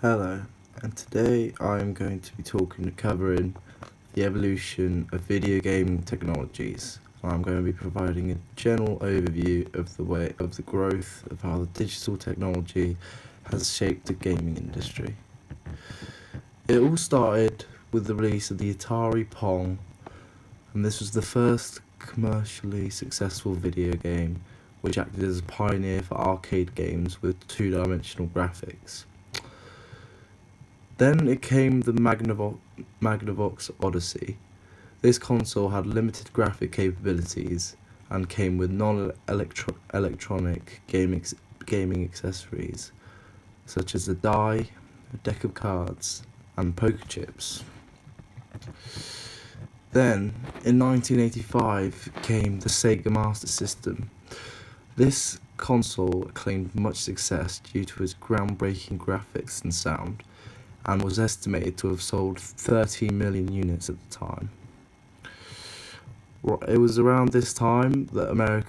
Hello, and today I'm going to be covering the evolution of video gaming technologies. I'm going to be providing a general overview of the growth of how the digital technology has shaped the gaming industry. It all started with the release of the Atari Pong, and this was the first commercially successful video game which acted as a pioneer for arcade games with two-dimensional graphics. Then it came the Magnavox Odyssey. This console had limited graphic capabilities and came with non-electronic gaming accessories, such as a die, a deck of cards, and poker chips. Then, in 1985, came the Sega Master System. This console claimed much success due to its groundbreaking graphics and sound, and was estimated to have sold 13 million units at the time. It was around this time that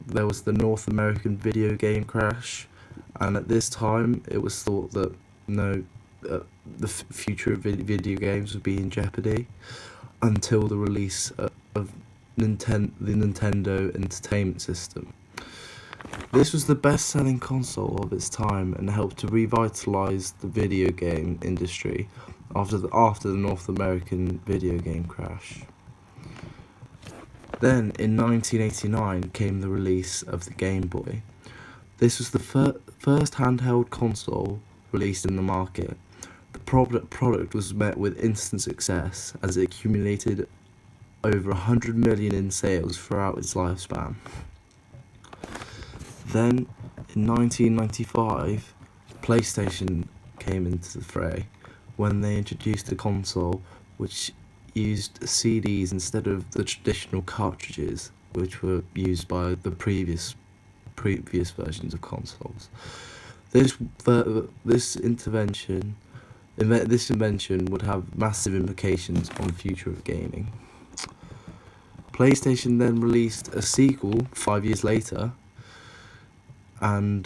there was the North American video game crash, and at this time it was thought that the future of video games would be in jeopardy until the release of the Nintendo Entertainment System. This was the best-selling console of its time and helped to revitalise the video game industry after the North American video game crash. Then, in 1989, came the release of the Game Boy. This was the first handheld console released in the market. The product was met with instant success as it accumulated over 100 million in sales throughout its lifespan. Then, in 1995, PlayStation came into the fray when they introduced a console which used CDs instead of the traditional cartridges which were used by the previous versions of consoles. This invention would have massive implications on the future of gaming. PlayStation then released a sequel 5 years later and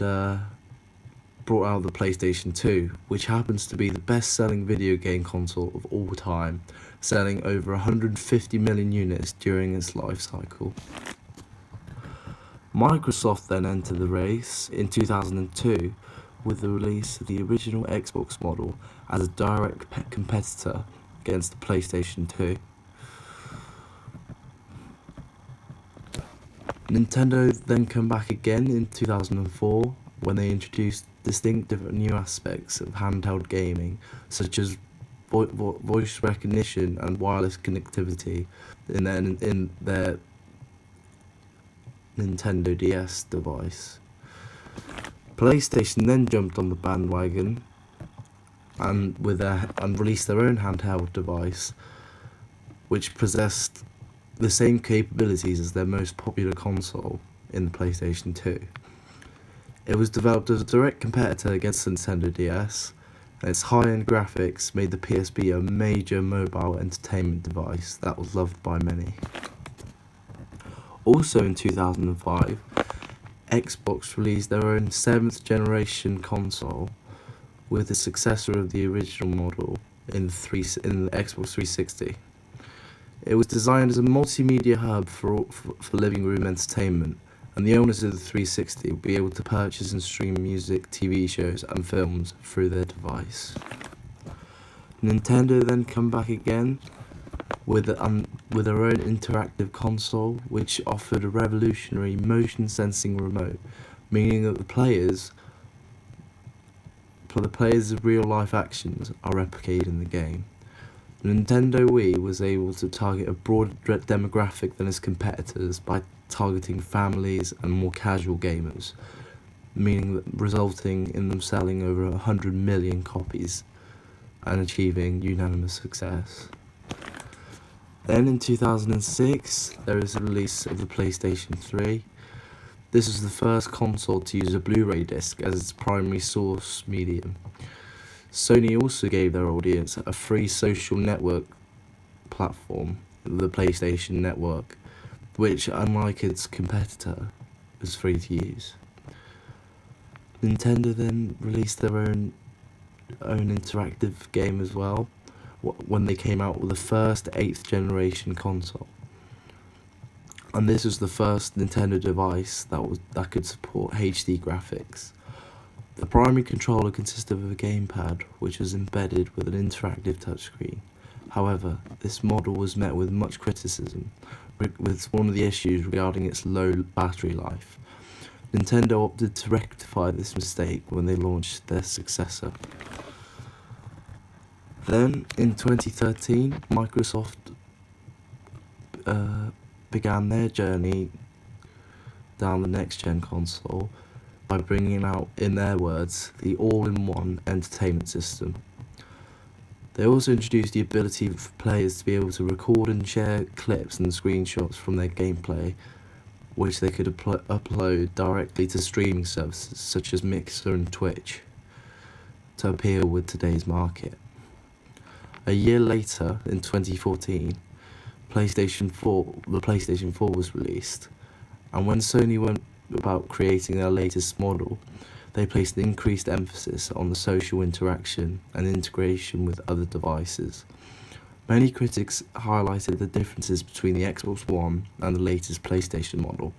brought out the PlayStation 2, which happens to be the best-selling video game console of all time, selling over 150 million units during its life cycle. Microsoft then entered the race in 2002 with the release of the original Xbox model as a direct competitor against the PlayStation 2. Nintendo then came back again in 2004 when they introduced distinctive new aspects of handheld gaming, such as voice recognition and wireless connectivity in their Nintendo DS device. PlayStation then jumped on the bandwagon and released their own handheld device, which possessed the same capabilities as their most popular console in the PlayStation 2. It was developed as a direct competitor against the Nintendo DS, and its high-end graphics made the PSP a major mobile entertainment device that was loved by many. Also in 2005, Xbox released their own 7th generation console with the successor of the original model in the Xbox 360. It was designed as a multimedia hub for living room entertainment, and the owners of the 360 would be able to purchase and stream music, TV shows, and films through their device. Nintendo then come back again with their own interactive console, which offered a revolutionary motion-sensing remote, meaning that the players' real-life actions are replicated in the game. The Nintendo Wii was able to target a broader demographic than its competitors by targeting families and more casual gamers, resulting in them selling over 100 million copies and achieving unanimous success. Then in 2006, there is a release of the PlayStation 3. This was the first console to use a Blu-ray disc as its primary source medium. Sony also gave their audience a free social network platform, the PlayStation Network, which, unlike its competitor, is free to use. Nintendo then released their own own interactive game as well, when they came out with the first 8th generation console. And this was the first Nintendo device that could support HD graphics. The primary controller consisted of a gamepad, which was embedded with an interactive touchscreen. However, this model was met with much criticism, with one of the issues regarding its low battery life. Nintendo opted to rectify this mistake when they launched their successor. Then, in 2013, Microsoft began their journey down the next-gen console by bringing out, in their words, the all-in-one entertainment system. They also introduced the ability for players to be able to record and share clips and screenshots from their gameplay, which they could upload directly to streaming services such as Mixer and Twitch to appeal with today's market. A year later, in 2014, the PlayStation 4 was released, and when Sony went about creating their latest model, they placed an increased emphasis on the social interaction and integration with other devices. Many critics highlighted the differences between the Xbox One and the latest PlayStation model,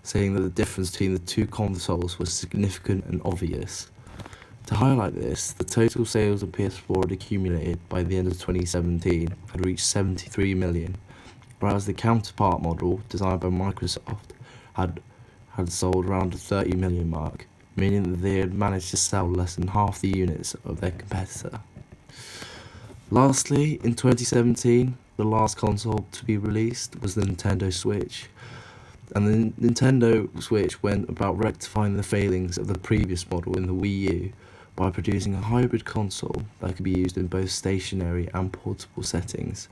saying that the difference between the two consoles was significant and obvious. To highlight this, the total sales of PS4 had accumulated by the end of 2017 had reached 73 million, whereas the counterpart model, designed by Microsoft, had sold around the 30 million mark, meaning that they had managed to sell less than half the units of their competitor. Lastly, in 2017, the last console to be released was the Nintendo Switch, and the Nintendo Switch went about rectifying the failings of the previous model in the Wii U by producing a hybrid console that could be used in both stationary and portable settings.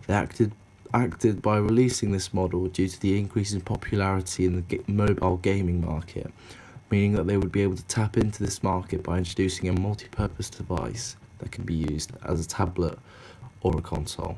They acted by releasing this model due to the increase in popularity in the mobile gaming market, meaning that they would be able to tap into this market by introducing a multi-purpose device that can be used as a tablet or a console.